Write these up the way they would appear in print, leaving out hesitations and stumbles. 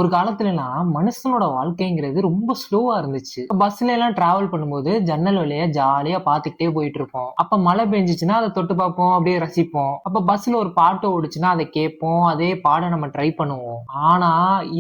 ஒரு காலத்துலலாம் மனுஷனோட வாழ்க்கைங்கிறது ரொம்ப ஸ்லோவா இருந்துச்சு. பஸ்ல எல்லாம் டிராவல் பண்ணும்போது ஜன்னல் வழியா ஜாலியா பாத்துக்கிட்டே போயிட்டு இருப்போம். அப்ப மழை பெஞ்சுச்சுன்னா அதை தொட்டு பார்ப்போம், அப்படியே ரசிப்போம். அப்ப பஸ்ல ஒரு பாட்டு ஓடுச்சுன்னா அதை கேட்போம், அதே பாட நம்ம ட்ரை பண்ணுவோம். ஆனா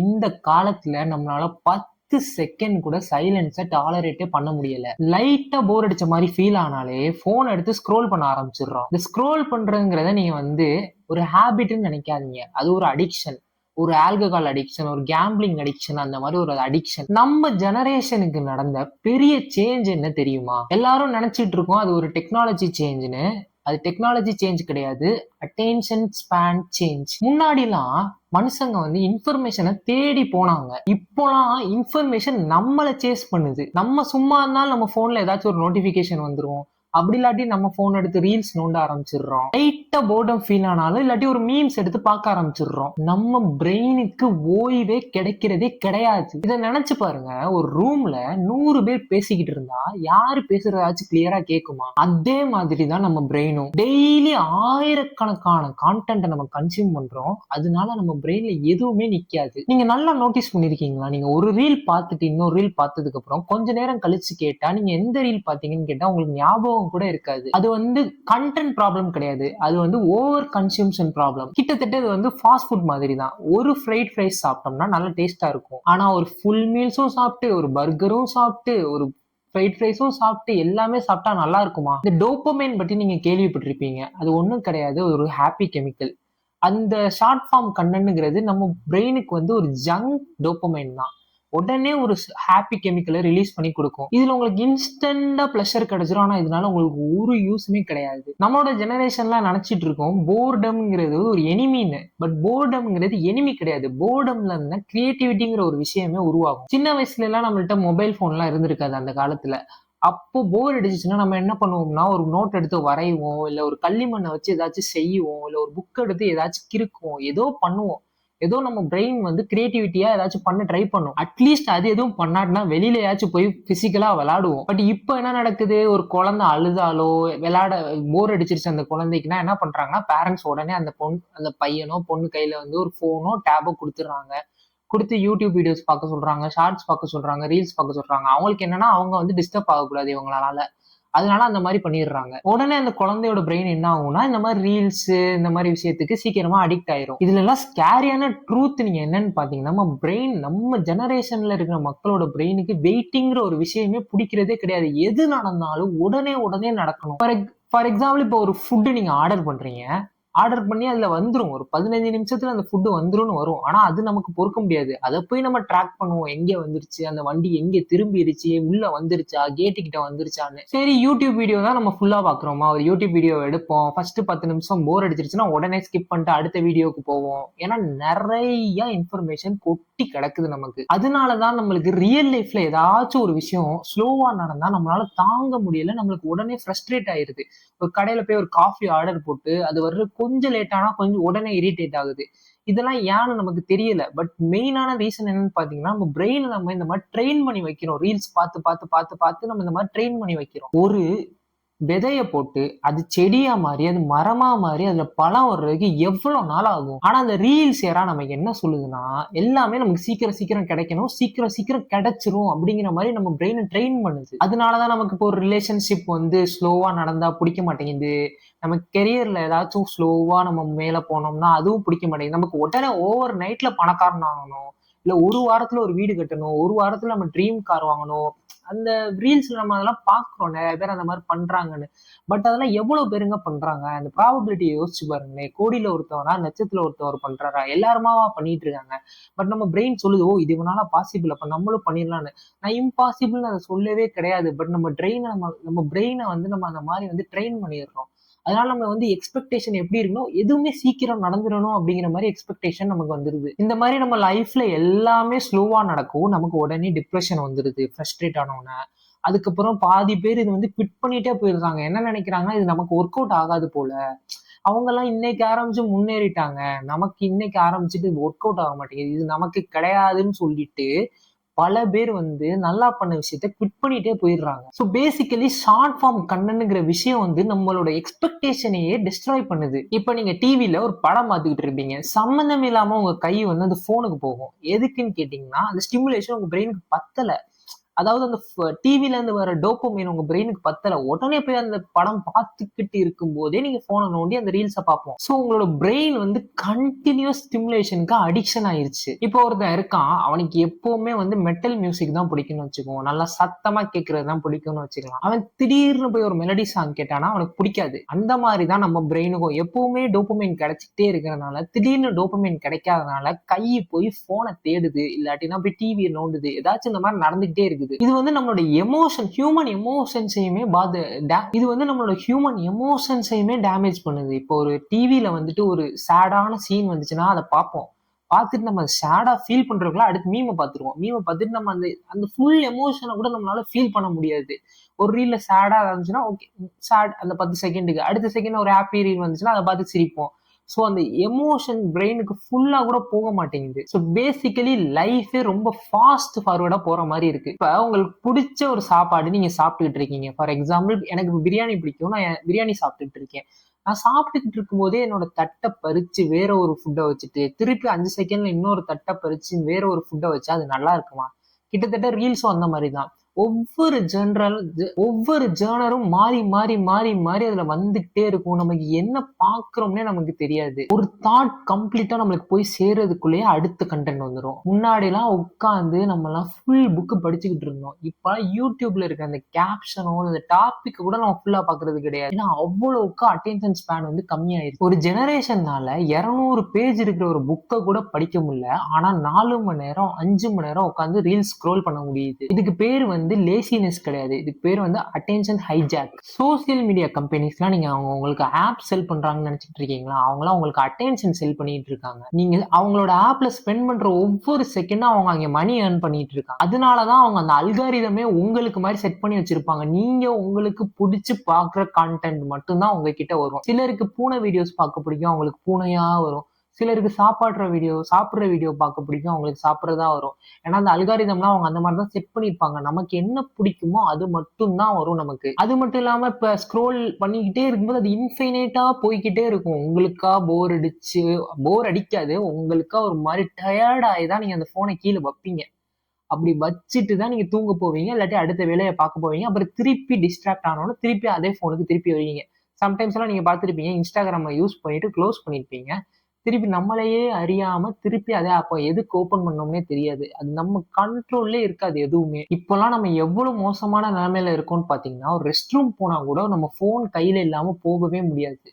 இந்த காலத்துல நம்மளால 10 செகண்ட் கூட சைலன்ஸ டாலரேட்டே பண்ண முடியல. லைட்டா போர் அடிச்ச மாதிரி ஃபீல் ஆனாலே போன் எடுத்து ஸ்க்ரோல் பண்ண ஆரம்பிச்சிடுறோம். இந்த ஸ்க்ரோல் பண்றதுங்கிறத நீங்க ஒரு ஹாபிட்னு நினைக்காதீங்க. அது ஒரு அடிக்ஷன். ஒரு ஆல்கஹால் அடிக்ஷன், ஒரு கேம்பிளிங் அடிக்ஷன், அந்த மாதிரி ஒரு அடிக்ஷன். நம்ம ஜெனரேஷனுக்கு நடந்த பெரிய சேஞ்ச் என்ன தெரியுமா? எல்லாரும் நினைச்சிட்டு இருக்கோம் அது ஒரு டெக்னாலஜி சேஞ்ச்னு. அது டெக்னாலஜி சேஞ்ச் கிடையாது. Attention span change. முன்னாடிலாம் மனுஷங்க இன்ஃபர்மேஷனை தேடி போனாங்க. இப்போலாம் இன்ஃபர்மேஷன் நம்மளை சேஸ் பண்ணுது. நம்ம சும்மா இருந்தாலும் நம்ம போன்ல ஏதாச்சும் ஒரு நோட்டிபிகேஷன் வந்துரும். அப்படி இல்லாட்டி நம்ம போன் எடுத்து ரீல்ஸ் நோண்ட ஆரம்பிச்சிடுறோம். லைட்டா போர்டம் ஃபீல் ஆனாலும் இல்லாட்டி ஒரு மீம்ஸ் எடுத்து பார்க்க ஆரம்பிச்சிடுறோம். நம்ம பிரெயினுக்கு ஓய்வே கிடைக்கிறதே கிடையாது. இதை நினைச்சு பாருங்க. ஒரு ரூம்ல 100 பேர் பேசிக்கிட்டு இருந்தா யாரு பேசுறதாச்சும் கிளியரா கேட்குமா? அதே மாதிரி தான் நம்ம பிரெயினும். டெய்லி ஆயிரக்கணக்கான கான்டென்ட் நம்ம கன்சியூம் பண்றோம். அதனால நம்ம பிரெயின்ல எதுவுமே நிக்காது. நீங்க நல்லா நோட்டீஸ் பண்ணிருக்கீங்களா? நீங்க ஒரு ரீல் பார்த்துட்டு இன்னொரு ரீல் பார்த்ததுக்கு அப்புறம் கொஞ்ச நேரம் கழிச்சு கேட்டா நீங்க எந்த ரீல் பார்த்தீங்கன்னு கேட்டா உங்களுக்கு ஞாபகம் கூட இருக்காது. அது கண்டென்ட் ப்ராப்ளம் கிடையாது. அது ஓவர் கன்சம்ஷன் ப்ராப்ளம். கிட்டத்தட்ட இது ஃபாஸ்ட் ஃபுட் மாதிரி தான். ஒரு ஃப்ரைட் ரைஸ் சாப்பிட்டோம்னா நல்ல டேஸ்டா இருக்கும். ஆனா ஒரு ஃபுல் மீல்ஸும் சாப்பிட்டு, ஒரு பர்கரும் சாப்பிட்டு, ஒரு ஃப்ரைட் ரைஸும் சாப்பிட்டு எல்லாமே சாப்பிட்டா நல்லா இருக்குமா? இந்த டோபமைன் பத்தி நீங்க கேள்விப்பட்டிருப்பீங்க. அது ஒண்ணும் கிடையாது. ஒரு ஹாப்பி கெமிக்கல். அந்த ஷார்ட் ஃபார்ம் கண்டென்ட்ங்கிறது நம்ம பிரெயினுக்கு ஒரு ஜங்க் டோபமைன் தான். உடனே ஒரு ஹாப்பி கெமிக்கலை ரிலீஸ் பண்ணி கொடுக்கும். இதுல உங்களுக்கு இன்ஸ்டன்டா பிளஷர் கிடைச்சிரும். ஆனா இதனால உங்களுக்கு ஒரு யூஸுமே கிடையாது. நம்மளோட ஜெனரேஷன்லாம் நினைச்சிட்டு இருக்கோம் போர்டம்ங்கிறது ஒரு எனிமின்னு. பட் போர்டம்ங்கிறது எனிமி கிடையாது. போர்டம்ல இருந்தா கிரியேட்டிவிட்டிங்கிற ஒரு விஷயமே உருவாகும். சின்ன வயசுல எல்லாம் நம்மள்ட்ட மொபைல் போன்லாம் இருந்திருக்காது அந்த காலத்துல. அப்போ போர் அடிச்சுச்சுன்னா நம்ம என்ன பண்ணுவோம்னா ஒரு நோட் எடுத்து வரைவோம், இல்ல ஒரு களிமண்ணை வச்சு ஏதாச்சும் செய்வோம், இல்ல ஒரு புக் எடுத்து ஏதாச்சும் கிறுக்குவோம், ஏதோ பண்ணுவோம். ஏதோ நம்ம பிரெயின் கிரியேட்டிவிட்டியா ஏதாச்சும் பண்ண ட்ரை பண்ணும். அட்லீஸ்ட் அது எதுவும் பண்ணாட்டினா வெளியிலயாச்சும் போய் பிசிக்கலா விளையாடுவோம். பட் இப்போ என்ன நடக்குது? ஒரு குழந்தை அழுதாலோ விளையாட போர் அடிச்சிருச்சு அந்த குழந்தைக்குன்னா என்ன பண்றாங்கன்னா பேரண்ட்ஸ் உடனே அந்த பையனோ பொண்ணு கையில ஒரு போனோ டேபோ கொடுத்துடுறாங்க. குடுத்து யூடியூப் வீடியோஸ் பார்க்க சொல்றாங்க, ஷார்ட்ஸ் பார்க்க சொல்றாங்க, ரீல்ஸ் பார்க்க சொல்றாங்க. அவங்களுக்கு என்னன்னா அவங்க டிஸ்டர்ப் ஆகக்கூடாது இவங்களால. அதனால அந்த மாதிரி பண்ணிடுறாங்க. உடனே அந்த குழந்தையோட பிரெயின் என்ன ஆகும்னா இந்த மாதிரி ரீல்ஸ் இந்த மாதிரி விஷயத்துக்கு சீக்கிரமா அடிக்ட் ஆயிரும். இதுல எல்லாம் ஸ்கேரியான ட்ரூத் நீங்க என்னன்னு பாத்தீங்கன்னா நம்ம பிரெயின், நம்ம ஜெனரேஷன்ல இருக்கிற மக்களோட பிரெயினுக்கு வெயிட்டிங்கிற ஒரு விஷயமே பிடிக்கிறதே கிடையாது. எது நடந்தாலும் உடனே உடனே நடக்கணும். ஃபார் எக்ஸாம்பிள் இப்போ ஒரு ஃபுட்டு நீங்க ஆர்டர் பண்றீங்க. ஆர்டர் பண்ணி அதுல வந்துரும். ஒரு 15 நிமிஷத்துல அந்த ஃபுட் வந்துரும்னு வரும். ஆனா அது நமக்கு பொறுக்க முடியாது. அதை போய் நம்ம ட்ராக் பண்ணுவோம். எங்க வந்துருச்சு, அந்த வண்டி எங்க திரும்பிருச்சு, உள்ள வந்துருச்சா, கேட்டு கிட்ட வந்துருச்சான்னு. சரி, யூடியூப் வீடியோ தான் நம்ம ஃபுல்லா பாக்குறோமா? ஒரு யூடியூப் வீடியோ எடுப்போம். ஃபர்ஸ்ட் 10 நிமிஷம் போர் அடிச்சிருச்சுன்னா உடனே ஸ்கிப் பண்ணிட்டு அடுத்த வீடியோக்கு போவோம். ஏன்னா நிறைய இன்ஃபர்மேஷன் கொட்டி கிடக்குது நமக்கு. அதனாலதான் நம்மளுக்கு ரியல் லைஃப்ல ஏதாச்சும் ஒரு விஷயம் ஸ்லோவா நடந்தா நம்மளால தாங்க முடியல. நம்மளுக்கு உடனே ஃப்ரஸ்ட்ரேட் ஆயிருது. ஒரு கடையில போய் ஒரு காஃபி ஆர்டர் போட்டு அது வர்ற கொஞ்சம் லேட் ஆனா கொஞ்சம் உடனே இரிட்டேட் ஆகுது. இதெல்லாம் ஏன்னு நமக்கு தெரியல. பட் மெயினான ரீசன் என்னன்னு பாத்தீங்கன்னா நம்ம பிரெயின் நம்ம இந்த மாதிரி ட்ரெயின் பண்ணி வைக்கிறோம். ரீல்ஸ் பார்த்து பார்த்து பார்த்து பார்த்து நம்ம இந்த மாதிரி ட்ரெயின் பண்ணி வைக்கிறோம். ஒரு விதைய போட்டு அது செடியா மாறி அது மரமா மாறி அதுல பழம் வர்றதுக்கு எவ்வளவு நாள் ஆகும்? ஆனா அந்த ரீல்ஸ் யாரா நமக்கு என்ன சொல்லுதுன்னா எல்லாமே நமக்கு சீக்கிரம் சீக்கிரம் கிடைக்கணும், சீக்கிரம் சீக்கிரம் கிடைச்சிரும் அப்படிங்கிற மாதிரி நம்ம பிரெயினை ட்ரெயின் பண்ணுது. அதனாலதான் நமக்கு இப்போ ஒரு ரிலேஷன்ஷிப் ஸ்லோவா நடந்தா பிடிக்க மாட்டேங்குது. நம்ம கெரியர்ல ஏதாச்சும் ஸ்லோவா நம்ம மேல போனோம்னா அதுவும் பிடிக்க மாட்டேங்குது. நமக்கு உடனே ஓவர் நைட்ல பணக்காரன் ஆகணும், இல்ல ஒரு வாரத்துல ஒரு வீடு கட்டணும், ஒரு வாரத்துல நம்ம ட்ரீம் கார் வாங்கணும். அந்த ரீல்ஸ்ல நம்ம அதெல்லாம் பாக்குறோம். நிறைய பேர் அந்த மாதிரி பண்றாங்கன்னு. பட் அதெல்லாம் எவ்வளவு பேருங்க பண்றாங்க? அந்த ப்ராபபிலிட்டியை யோசிச்சு பாருங்களேன். கோடியில ஒருத்தவனா லட்சத்துல ஒருத்தவர் பண்றாரா? எல்லாருமாவா பண்ணிட்டு இருக்காங்க? பட் நம்ம பிரெயின் சொல்லுது, ஓ இது இவனால பாசிபிள், அப்ப நம்மளும் பண்ணிடலாம்னு. நான் இம்பாசிபிள்னு அதை சொல்லவே கிடையாது. பட் நம்ம நம்ம பிரெயினை நம்ம அந்த மாதிரி ட்ரெயின் பண்ணிடுறோம். அதனால நம்ம எக்ஸ்பெக்டேஷன் எப்படி இருக்கணும், எதுவுமே சீக்கிரம் நடந்துடணும் அப்படிங்கிற மாதிரி எக்ஸ்பெக்டேஷன் நமக்கு வந்துருது. இந்த மாதிரி நம்ம லைஃப்ல எல்லாமே ஸ்லோவா நடக்கும். நமக்கு உடனே டிப்ரெஷன் வந்துருது, ஃப்ரஸ்ட்ரேட் ஆனோன்னு. அதுக்கப்புறம் பாதி பேர் இது குவிட் பண்ணிட்டே போயிருக்காங்க. என்ன நினைக்கிறாங்கன்னா இது நமக்கு ஒர்க் அவுட் ஆகாது போல. அவங்க எல்லாம் இன்னைக்கு ஆரம்பிச்சு முன்னேறிட்டாங்க. நமக்கு இன்னைக்கு ஆரம்பிச்சுட்டு இது ஒர்க் அவுட் ஆக மாட்டேங்குது, இது நமக்கு கிடையாதுன்னு சொல்லிட்டு பல பேர் வந்து நல்லா பண்ண விஷயத்த குவிட் பண்ணிட்டே போயிடுறாங்க. ஸோ பேசிக்கலி ஷார்ட் ஃபார்ம் கண்டென்ட்ங்கிற விஷயம் வந்து நம்மளோட எக்ஸ்பெக்டேஷனையே டிஸ்ட்ராய் பண்ணுது. இப்ப நீங்க டிவில ஒரு படம் பார்த்துக்கிட்டு இருப்பீங்க, சம்மந்தம் இல்லாம உங்க கை வந்து அந்த போனுக்கு போகும். எதுக்குன்னு கேட்டீங்கன்னா அந்த ஸ்டிமுலேஷன் உங்க பிரெயினுக்கு பத்தல. அதாவது அந்த டிவில இருந்து வர டோபமைன் உங்க பிரெயினுக்கு பத்தல. உடனே போய் அந்த படம் பார்த்துக்கிட்டு இருக்கும் போதே நீங்க போனை நோண்டி அந்த ரீல்ஸை பார்ப்போம். ஸோ உங்களோட பிரெயின் வந்து கண்டினியூஸ் ஸ்டிமுலேஷனுக்கு அடிக்ஷன் ஆயிருச்சு. இப்போ ஒருத்தன் இருக்கான், அவனுக்கு எப்பவுமே வந்து மெட்டல் மியூசிக் தான் பிடிக்கும்னு வச்சுக்கோங்க, நல்லா சத்தமா கேட்கறது தான் பிடிக்கும்னு வச்சுக்கலாம். அவன் திடீர்னு போய் ஒரு மெலடி சாங் கேட்டானா அவனுக்கு பிடிக்காது. அந்த மாதிரி தான் நம்ம பிரெயினுக்கும் எப்பவுமே டோபமைன் கிடைச்சிட்டே இருக்கிறதுனால திடீர்னு டோபமைன் கிடைக்காதனால கை போய் போனை தேடுது, இல்லாட்டினா போய் டிவியை நோண்டுது, ஏதாச்சும் இந்த மாதிரி நடந்துகிட்டே இருக்குது. இது வந்து நம்மளோட எமோஷன், ஹியூமன் எமோஷன்ஸையுமே இது வந்து நம்மளோட ஹியூமன் எமோஷன்ஸையுமே டேமேஜ் பண்ணுது. இப்போ ஒரு டிவில வந்துட்டு ஒரு சேடான சீன் வந்துச்சுன்னா அதை பார்ப்போம். பார்த்துட்டு நம்ம சேடா ஃபீல் பண்றதுக்குள்ள அடுத்து மீமை பார்த்துருவோம். மீமை பார்த்துட்டு நம்ம அந்த அந்த ஃபுல் எமோஷனை கூட நம்மளால ஃபீல் பண்ண முடியாது. ஒரு ரீல்ல சேடா இருந்துச்சுன்னா ஓகே சேட் அந்த 10 செகண்டுக்கு, அடுத்த செகண்ட் ஒரு ஹாப்பி ரீல் வந்துச்சுன்னா அதை பார்த்து சிரிப்போம். ஸோ அந்த எமோஷன் பிரெயினுக்கு ஃபுல்லா கூட போக மாட்டேங்குது. ஸோ பேசிக்கலி லைஃபே ரொம்ப ஃபாஸ்ட் ஃபார்வர்டா போற மாதிரி இருக்கு. இப்ப உங்களுக்கு பிடிச்ச ஒரு சாப்பாடு நீங்க சாப்பிட்டுக்கிட்டு இருக்கீங்க. ஃபார் எக்ஸாம்பிள் எனக்கு பிரியாணி பிடிக்கும், நான் பிரியாணி சாப்பிட்டுட்டு இருக்கேன். நான் சாப்பிட்டுக்கிட்டு இருக்கும் போதே என்னோட தட்டை பறிச்சு வேற ஒரு ஃபுட்டை வச்சுட்டு திருப்பி 5 செகண்ட்ல இன்னொரு தட்டை பறிச்சு வேற ஒரு ஃபுட்டை வச்சா அது நல்லா இருக்குமா? கிட்டத்தட்ட ரீல்ஸும் அந்த மாதிரி தான். ஒவ்வொரு ஜேர்னரும் மாறி மாறி மாறி மாறி அதுல வந்துகிட்டே இருக்கும். நமக்கு என்ன பாக்குறோம்னே நமக்கு தெரியாது. ஒரு தாட் கம்ப்ளீட்டா நம்மளுக்கு போய் சேர்றதுக்குள்ளேயே அடுத்த கண்டென்ட் வந்துடும். முன்னாடி எல்லாம் உட்காந்து நம்ம எல்லாம் ஃபுல் புக் படிச்சுக்கிட்டு இருந்தோம். இப்ப யூடியூப்ல இருக்க அந்த கேப்ஷனோ அந்த டாபிக் கூட நம்ம ஃபுல்லா பாக்குறது கிடையாது. ஏன்னா அவ்வளவுக்கு அட்டென்ஷன் ஸ்பேன் வந்து கம்மியாயிருச்சு. ஒரு ஜெனரேஷன்னால 200 பேஜ் இருக்கிற ஒரு புக்கை கூட படிக்க முடியல. ஆனா 4 மணி நேரம் 5 மணி நேரம் உட்காந்து ரீல்ஸ் ஸ்க்ரோல் பண்ண முடியுது. இதுக்கு பேர் வந்து லேசினஸ் கிடையாது, இதுக்கு பேர் வந்து அட்டென்ஷன் ஹைஜாக். சோசியல் மீடியா கம்பெனிஸ்லாம் நீங்க உங்களுக்கு ஆப் செல் பண்றாங்கன்னு நினைச்சிட்டு இருக்கீங்களா? அவங்களாம் உங்களுக்கு அட்டென்ஷன் செல் பண்ணிட்டு இருக்காங்க. நீங்க அவங்களோட ஆப்ல ஸ்பெண்ட் பண்ற ஒவ்வொரு செகண்டும் அவங்க அங்க மணி ஏர்ன் பண்ணிட்டு இருக்காங்க. அதனாலதான் அவங்க அந்த அல்காரிதமே உங்களுக்கு மாதிரி செட் பண்ணி வச்சிருப்பாங்க. நீங்க உங்களுக்கு பிடிச்சு பாக்குற கான்டென்ட் மட்டும்தான் உங்ககிட்ட வரும். சிலருக்கு பூனை வீடியோஸ் பார்க்க பிடிக்கும், அவங்களுக்கு பூனையா வரும். சிலருக்கு சாப்பிடுற வீடியோ பார்க்க பிடிக்கும், அவங்களுக்கு சாப்பிட்றதா வரும். ஏன்னா அந்த அல்காரிதம்லாம் அவங்க அந்த மாதிரி தான் செட் பண்ணியிருப்பாங்க. நமக்கு என்ன பிடிக்குமோ அது மட்டும் தான் வரும் நமக்கு. அது மட்டும் இல்லாம இப்ப ஸ்க்ரோல் பண்ணிக்கிட்டே இருக்கும்போது அது இன்ஃபைனைட்டா போய்கிட்டே இருக்கும். உங்களுக்கா போர் அடிக்காது, உங்களுக்கா ஒரு மாதிரி டயர்ட் ஆகி தான் நீங்க அந்த போனை கீழே வைப்பீங்க. அப்படி வச்சுட்டு தான் நீங்க தூங்க போவீங்க, இல்லாட்டி அடுத்த வேலையை பார்க்க போவீங்க. அப்புறம் திருப்பி டிஸ்ட்ராக்ட் ஆனோன்னு திருப்பி அதே போனுக்கு திருப்பி வருவீங்க. சம்டைம்ஸ் எல்லாம் நீங்க பார்த்துருப்பீங்க, இன்ஸ்டாகிராம யூஸ் பண்ணிட்டு க்ளோஸ் பண்ணிருப்பீங்க. திருப்பி நம்மளையே அறியாம திருப்பி அதே அப்போ எதுக்கு ஓபன் பண்ணோம்னே தெரியாது. அது நம்ம கண்ட்ரோல்லே இருக்காது எதுவுமே. இப்பெல்லாம் நம்ம எவ்வளவு மோசமான நிலைமையில இருக்கோம்னு பாத்தீங்கன்னா, ஒரு ரெஸ்ட் ரூம் போனா கூட நம்ம போன் கையில இல்லாம போகவே முடியாது.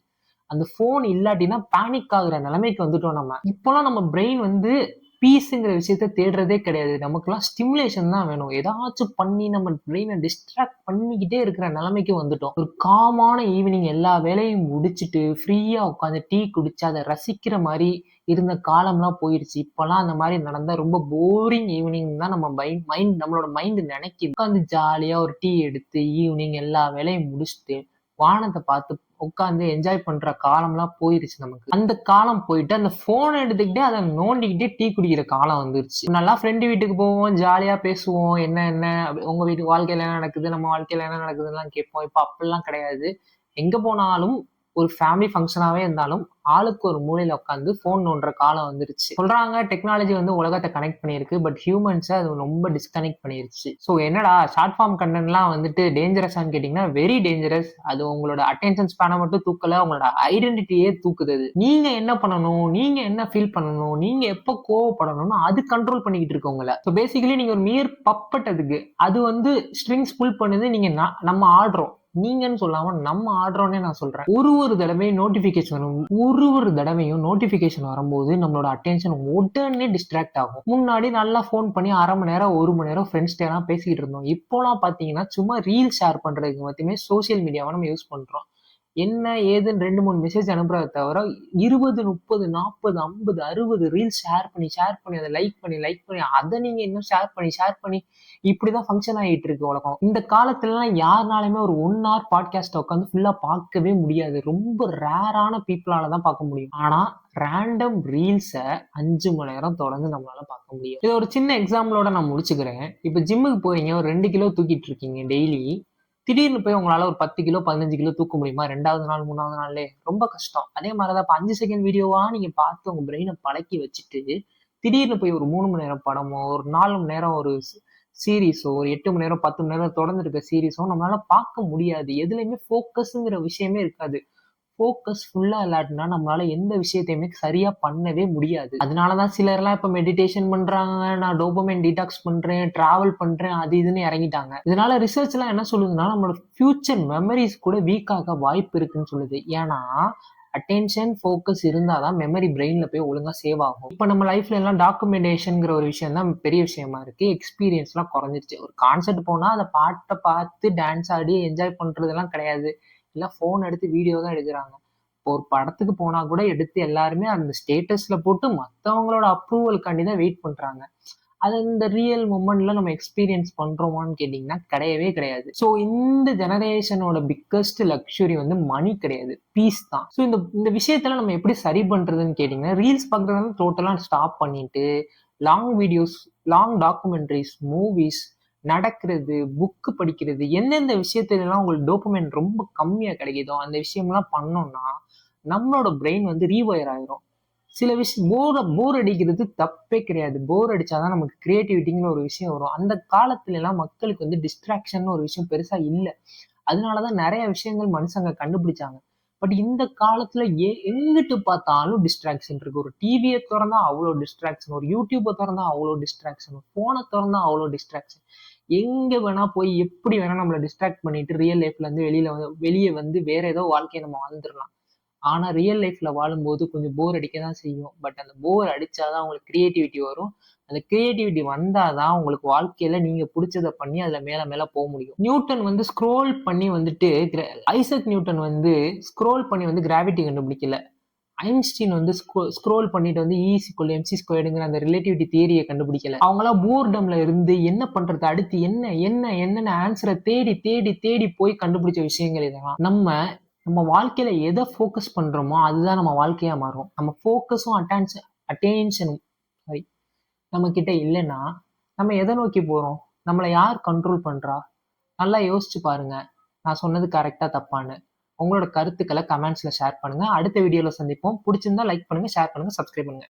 அந்த போன் இல்லாட்டினா பேனிக் ஆகுற நிலைமைக்கு வந்துட்டோம் நம்ம. இப்பெல்லாம் நம்ம பிரெயின் வந்து பீஸ்ங்கிற விஷயத்த தேடுறதே கிடையாது. நமக்குலாம் ஸ்டிமுலேஷன் தான் வேணும். ஏதாச்சும் பண்ணி நம்ம பிரெயினை டிஸ்ட்ராக்ட் பண்ணிக்கிட்டே இருக்கிற நிலைமைக்கு வந்துட்டோம். ஒரு காமான ஈவினிங் எல்லா வேலையும் முடிச்சுட்டு ஃப்ரீயா உட்காந்து டீ குடிச்சு அதை ரசிக்கிற மாதிரி இருந்த காலம்லாம் போயிருச்சு. இப்பெல்லாம் அந்த மாதிரி நடந்தா ரொம்ப போரிங் ஈவினிங் தான் நம்மளோட மைண்ட் நினைக்குது. உட்காந்து ஜாலியா ஒரு டீ எடுத்து ஈவினிங் எல்லா வேலையும் முடிச்சுட்டு வானத்தை பார்த்து உட்காந்து என்ஜாய் பண்ற காலம்லாம் போயிருச்சு நமக்கு. அந்த காலம் போயிட்டு அந்த போன் எடுத்துக்கிட்டே அதை நோண்டிக்கிட்டே டீ குடிக்கிற காலம் வந்துருச்சு. நல்லா ஃப்ரெண்டு வீட்டுக்கு போவோம், ஜாலியா பேசுவோம், என்ன உங்க வீட்டு வாழ்க்கையில என்ன நடக்குது, நம்ம வாழ்க்கையில என்ன நடக்குதுன்னு கேட்போம். இப்ப அப்படிலாம் கிடையாது. எங்க போனாலும் ஒரு ஃபேமிலி ஃபங்க்ஷனாவே இருந்தாலும் ஆளுக்கு ஒரு மூலையில உட்காந்து போன் நோண்டுற காலம் வந்துருச்சு. சொல்றாங்க டெக்னாலஜி வந்து உலகத்தை கனெக்ட் பண்ணிருக்கு, பட் ஹியூமன்ஸை அது ரொம்ப டிஸ்கனெக்ட் பண்ணிருச்சு. ஸோ என்னடா ஷார்ட் ஃபார்ம் கண்டென்ட்லாம் வந்துட்டு டேஞ்சரஸான்னு கேட்டீங்கன்னா வெரி டேஞ்சரஸ். அது உங்களோட அட்டென்ஷன் ஸ்பேனை மட்டும் தூக்கல, உங்களோட ஐடென்டிட்டியே தூக்குது. நீங்க என்ன பண்ணணும், நீங்க என்ன ஃபீல் பண்ணணும், நீங்க எப்போ கோவப்படணும்னு அது கண்ட்ரோல் பண்ணிக்கிட்டு இருக்கு உங்களை. ஸோ பேசிக்கலி நீங்க ஒரு மியர் பப்பட், அதுக்கு அது வந்து ஸ்ட்ரிங்ஸ் புல் பண்ணுது. நீங்க நம்ம ஆடுறோம், நீங்கன்னு சொல்லாம நம்ம ஆடுறோன்னே நான் சொல்றேன். ஒரு தடவையும் நோட்டிபிகேஷன் வரும்போது நம்மளோட அட்டென்ஷன் உடனே டிஸ்ட்ராக்ட் ஆகும். முன்னாடி நல்லா போன் பண்ணி 1/2 மணி நேரம் 1 மணி நேரம் ஃப்ரெண்ட்ஸ்ட எல்லாம் பேசிக்கிட்டு இருந்தோம். இப்போலாம் பாத்தீங்கன்னா சும்மா ரீல் ஷேர் பண்றதுக்கு மட்டுமே சோசியல் மீடியாவை நம்ம யூஸ் பண்றோம். என்ன ஏதுன்னு 2, 3 மெசேஜ் அனுப்புறத தவிர 20, 30, 40, 50, 60 ரீல்ஸ் ஷேர் பண்ணி அதை லைக் பண்ணி அதை நீங்க இன்னும் ஷேர் பண்ணி இப்படிதான் ஃபங்க்ஷன் ஆகிட்டு இருக்கு உலகம். இந்த காலத்துலலாம் யாருனாலுமே ஒரு 1 hour பாட்காஸ்ட் உட்காந்து ஃபுல்லா பார்க்கவே முடியாது. ரொம்ப ரேரான பீப்புளால தான் பார்க்க முடியும். ஆனா ரேண்டம் ரீல்ஸை 5 மணி நேரம் தொடர்ந்து நம்மளால பார்க்க முடியும். இது ஒரு சின்ன எக்ஸாம்பிளோட நான் முடிச்சுக்கிறேன். இப்ப ஜிம்முக்கு போறீங்க, ஒரு 2 கிலோ தூக்கிட்டு இருக்கீங்க டெய்லி. திடீர்னு போய் உங்களால ஒரு 10 கிலோ 15 கிலோ தூக்க முடியுமா 2வது நாள் 3வது நாள்லே? ரொம்ப கஷ்டம். அதே மாதிரிதான் இப்ப 5 செகண்ட் வீடியோவா நீங்க பார்த்து உங்க பிரெயினை பழக்கி வச்சுட்டு திடீர்னு போய் ஒரு 3 மணி நேரம் படமோ, ஒரு 4 மணி நேரம் ஒரு சீரீஸோ, ஒரு 8 மணி நேரம் 10 மணி நேரம் தொடர்ந்து இருக்க சீரீஸோ நம்மளால பார்க்க முடியாது. எதுலையுமே ஃபோக்கஸ்ங்கிற விஷயமே இருக்காது. ஃபோக்கஸ் ஃபுல்லா இல்லாட்டினா நம்மளால எந்த விஷயத்தையுமே சரியா பண்ணவே முடியாது. அதனாலதான் சிலர்லாம் இப்ப மெடிடேஷன் பண்றாங்க, நான் டோபமைன் டீடாக்ஸ் பண்றேன், டிராவல் பண்றேன், அது இதுன்னு இறங்கிட்டாங்க. இதனால ரிசர்ச் எல்லாம் என்ன சொல்லுதுன்னா நம்மளோட ஃபியூச்சர் மெமரிஸ் கூட வீக் ஆக வாய்ப்பு இருக்குன்னு சொல்லுது. ஏன்னா அட்டென்ஷன் ஃபோக்கஸ் இருந்தாதான் மெமரி பிரெயின்ல போய் ஒழுங்கா சேவ் ஆகும். இப்ப நம்ம லைஃப்ல எல்லாம் டாக்குமெண்டேஷன்ங்கிற ஒரு விஷயம் தான் பெரிய விஷயமா இருக்கு. எக்ஸ்பீரியன்ஸ் எல்லாம் குறைஞ்சிருச்சு. ஒரு கான்செர்ட் போனா அந்த பாட்டை பார்த்து டான்ஸ் ஆடி என்ஜாய் பண்றதெல்லாம் கிடையாது. எல்லாம் போன் எடுத்து வீடியோ தான் எடுக்கிறாங்க. ஒரு படத்துக்கு போனா கூட எடுத்து எல்லாருமே அந்த ஸ்டேட்டஸ்ல போட்டு மத்தவங்களோட அப்ரூவலுக்காண்டி தான் வெயிட் பண்றாங்க. அது இந்த ரியல் மொமெண்ட்ல நம்ம எக்ஸ்பீரியன்ஸ் பண்றோமான்னு கேட்டீங்கன்னா கிடையவே கிடையாது. ஸோ இந்த ஜெனரேஷனோட பிக்கஸ்ட் லக்ஸுரி வந்து மணி கிடையாது, பீஸ் தான். ஸோ இந்த இந்த விஷயத்துல நம்ம எப்படி சரி பண்றதுன்னு கேட்டீங்கன்னா, ரீல்ஸ் பார்க்கறது டோட்டலா ஸ்டாப் பண்ணிட்டு long videos, long documentaries, movies, நடக்கிறது, புக்கு படிக்கிறது, எந்தெந்த விஷயத்துலலாம் உங்களுக்கு டோபமைன் ரொம்ப கம்மியா கிடைக்குதோ அந்த விஷயம்லாம் பண்ணோம்னா நம்மளோட பிரெயின் வந்து ரீவயர் ஆயிரும். சில விஷயம் போர் அடிக்கிறது தப்பே கிடையாது. போர் அடிச்சாதான் நமக்கு கிரியேட்டிவிட்டிங்கிற ஒரு விஷயம் வரும். அந்த காலத்துல எல்லாம் மக்களுக்கு வந்து டிஸ்ட்ராக்ஷன் ஒரு விஷயம் பெருசா இல்ல. அதனாலதான் நிறைய விஷயங்கள் மனுஷங்க கண்டுபிடிச்சாங்க. பட் இந்த காலத்துல எங்கிட்டு பார்த்தாலும் டிஸ்ட்ராக்ஷன் இருக்கு. ஒரு டிவியை திறந்தா அவ்வளோ டிஸ்ட்ராக்ஷன், ஒரு யூடியூபை திறந்தா அவ்வளோ டிஸ்ட்ராக்ஷன், போனை திறந்தா அவ்வளோ டிஸ்ட்ராக்ஷன். எங்க வேணா போய் எப்படி வேணா நம்மளை டிஸ்ட்ராக்ட் பண்ணிட்டு ரியல் லைஃப்ல இருந்து வெளியே வந்து வேற ஏதோ வாழ்க்கையை நம்ம வாழ்ந்துடலாம். ஆனா ரியல் லைஃப்ல வாழும்போது கொஞ்சம் போர் அடிக்க தான் செய்யும். பட் அந்த போர் அடிச்சாதான் உங்களுக்கு கிரியேட்டிவிட்டி வரும். அந்த கிரியேட்டிவிட்டி வந்தாதான் உங்களுக்கு வாழ்க்கையில நீங்க பிடிச்சதை பண்ணி அதுல மேல மேல போக முடியும். நியூட்டன் வந்து ஸ்க்ரோல் பண்ணி வந்துட்டு ஐசக் நியூட்டன் வந்து ஸ்க்ரோல் பண்ணி வந்து கிராவிட்டி கண்டுபிடிக்கல. ஐன்ஸ்டீன் வந்து ஸ்க்ரோல் பண்ணிட்டு வந்து E=mc² அந்த ரிலேட்டிவிட்டி தியரியை கண்டுபிடிக்கல. அவங்களாம் போர்டம்ல இருந்து என்ன பண்றது, அடுத்து என்னென்ன ஆன்சரை தேடி தேடி தேடி போய் கண்டுபிடிச்ச விஷயங்கள் இதெல்லாம். நம்ம வாழ்க்கையில எதை ஃபோக்கஸ் பண்றோமோ அதுதான் நம்ம வாழ்க்கையா மாறும். நம்ம ஃபோக்கஸும் அட்டென்ஷனும் சாரி நம்ம கிட்ட இல்லைன்னா நம்ம எதை நோக்கி போறோம்? நம்மளை யார் கண்ட்ரோல் பண்றா? நல்லா யோசிச்சு பாருங்க. நான் சொன்னது கரெக்டா தப்பான்னு. உங்களோட கருத்துக்களை கமெண்ட்ஸ்ல ஷேர் பண்ணுங்க. அடுத்த வீடியோல சந்திப்போம். பிடிச்சிருந்தா லைக் பண்ணுங்க, ஷேர் பண்ணுங்க, சப்ஸ்கிரைப் பண்ணுங்க.